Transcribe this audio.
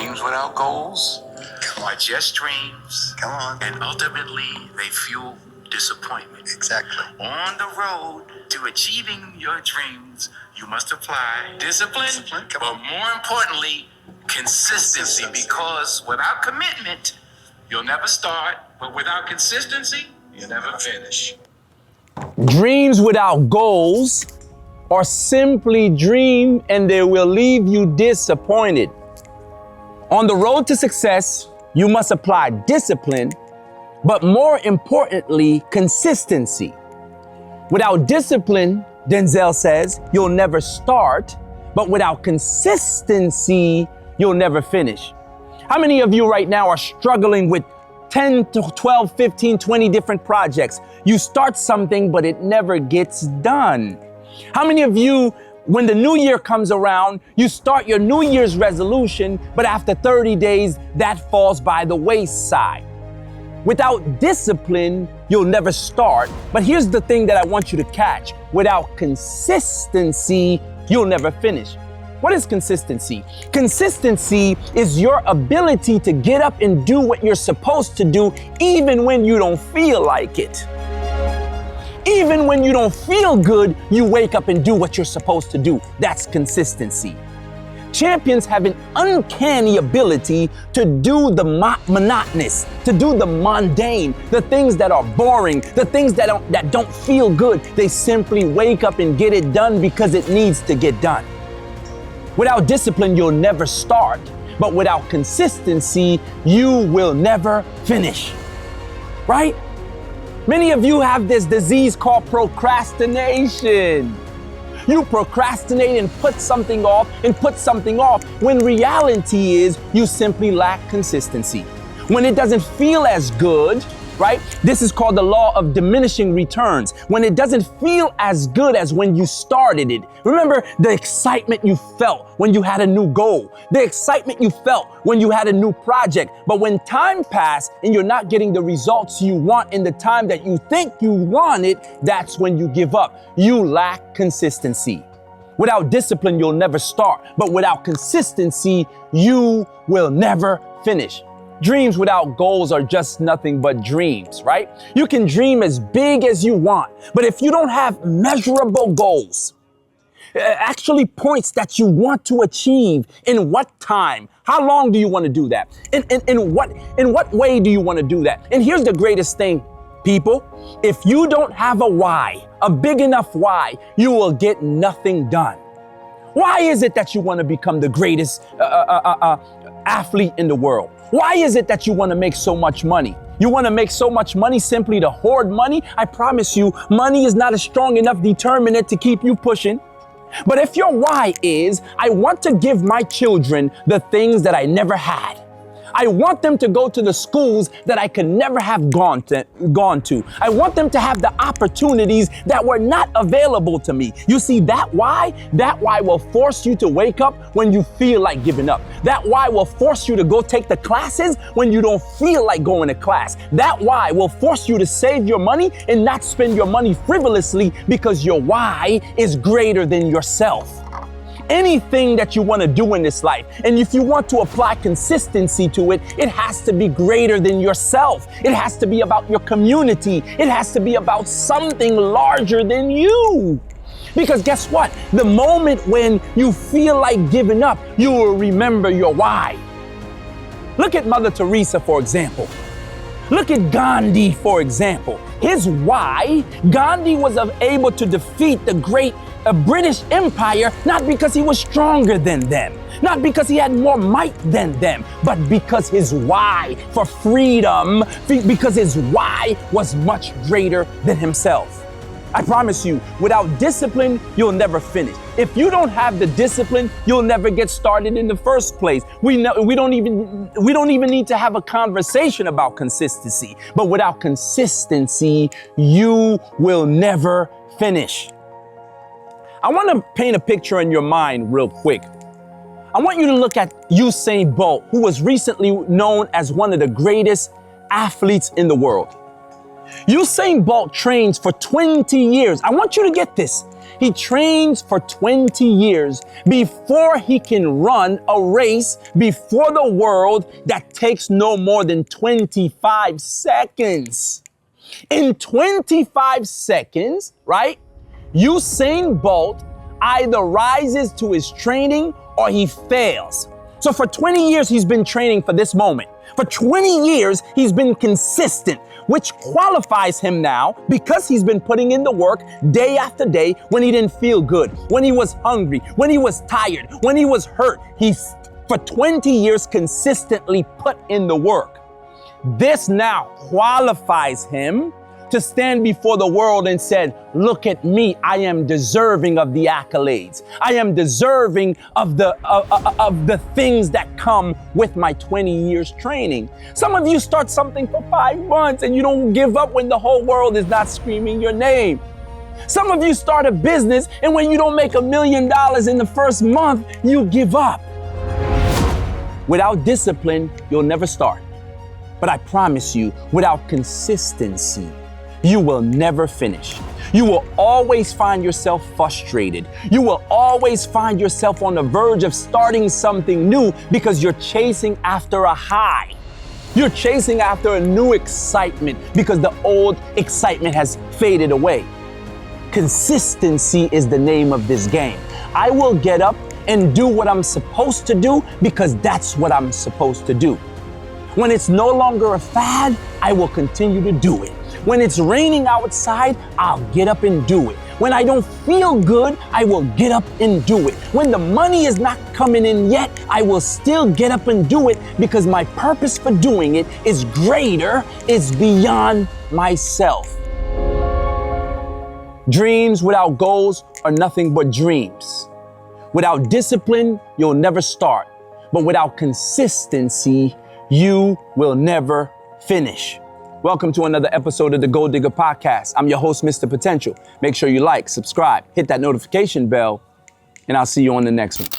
Dreams without goals are just dreams. Come on. And ultimately, they fuel disappointment. Exactly. On the road to achieving your dreams, you must apply discipline, but more importantly, consistency. Because without commitment, you'll never start, but without consistency, you'll never finish. Dreams without goals are simply dreams and they will leave you disappointed. On the road to success, you must apply discipline, but more importantly, consistency. Without discipline, Denzel says, you'll never start, but without consistency, you'll never finish. How many of you right now are struggling with 10 to 12, 15, 20 different projects? You start something, but it never gets done. How many of you, when the new year comes around, you start your New Year's resolution, but after 30 days, that falls by the wayside? Without discipline, you'll never start. But here's the thing that I want you to catch. Without consistency, you'll never finish. What is consistency? Consistency is your ability to get up and do what you're supposed to do, even when you don't feel like it. Even when you don't feel good, you wake up and do what you're supposed to do. That's consistency. Champions have an uncanny ability to do the monotonous, to do the mundane, the things that are boring, the things that don't feel good. They simply wake up and get it done because it needs to get done. Without discipline, you'll never start, but without consistency, you will never finish. Right? Many of you have this disease called procrastination. You procrastinate and put something off when reality is you simply lack consistency. When it doesn't feel as good, right? This is called the law of diminishing returns. When it doesn't feel as good as when you started it. Remember the excitement you felt when you had a new goal, the excitement you felt when you had a new project. But when time passed and you're not getting the results you want in the time that you think you want it, that's when you give up. You lack consistency. Without discipline, you'll never start. But without consistency, you will never finish. Dreams without goals are just nothing but dreams, right? You can dream as big as you want, but if you don't have measurable goals, actually points that you want to achieve, in what time, how long do you want to do that? In what way do you want to do that? And here's the greatest thing, people. If you don't have a why, a big enough why, you will get nothing done. Why is it that you want to become the greatest athlete in the world? Why is it that you want to make so much money? You want to make so much money simply to hoard money? I promise you, money is not a strong enough determinant to keep you pushing. But if your why is, I want to give my children the things that I never had. I want them to go to the schools that I could never have gone to. I want them to have the opportunities that were not available to me. You see, that why will force you to wake up when you feel like giving up. That why will force you to go take the classes when you don't feel like going to class. That why will force you to save your money and not spend your money frivolously because your why is greater than yourself. Anything that you want to do in this life, and if you want to apply consistency to it, it has to be greater than yourself. It has to be about your community. It has to be about something larger than you. Because guess what? The moment when you feel like giving up, you will remember your why. Look at Mother Teresa, for example. Look at Gandhi, for example. His why, Gandhi was able to defeat the great British Empire, not because he was stronger than them, not because he had more might than them, but because his why for freedom, because his why was much greater than himself. I promise you, without discipline, you'll never finish. If you don't have the discipline, you'll never get started in the first place. We don't even need to have a conversation about consistency. But without consistency, you will never finish. I want to paint a picture in your mind real quick. I want you to look at Usain Bolt, who was recently known as one of the greatest athletes in the world. Usain Bolt trains for 20 years. I want you to get this. He trains for 20 years before he can run a race before the world that takes no more than 25 seconds. In 25 seconds, right, Usain Bolt either rises to his training or he fails. So for 20 years, he's been training for this moment. For 20 years, he's been consistent, which qualifies him now because he's been putting in the work day after day when he didn't feel good, when he was hungry, when he was tired, when he was hurt. He's for 20 years consistently put in the work. This now qualifies him to stand before the world and said, look at me, I am deserving of the accolades. I am deserving of the things that come with my 20 years training. Some of you start something for 5 months and you don't give up when the whole world is not screaming your name. Some of you start a business and when you don't make $1 million in the first month, you give up. Without discipline, you'll never start. But I promise you, without consistency, you will never finish. You will always find yourself frustrated. You will always find yourself on the verge of starting something new because you're chasing after a high. You're chasing after a new excitement because the old excitement has faded away. Consistency is the name of this game. I will get up and do what I'm supposed to do because that's what I'm supposed to do. When it's no longer a fad, I will continue to do it. When it's raining outside, I'll get up and do it. When I don't feel good, I will get up and do it. When the money is not coming in yet, I will still get up and do it because my purpose for doing it is greater, is beyond myself. Dreams without goals are nothing but dreams. Without discipline, you'll never start. But without consistency, you will never finish. Welcome to another episode of the Gold Digger Podcast. I'm your host, Mr. Potential. Make sure you like, subscribe, hit that notification bell, and I'll see you on the next one.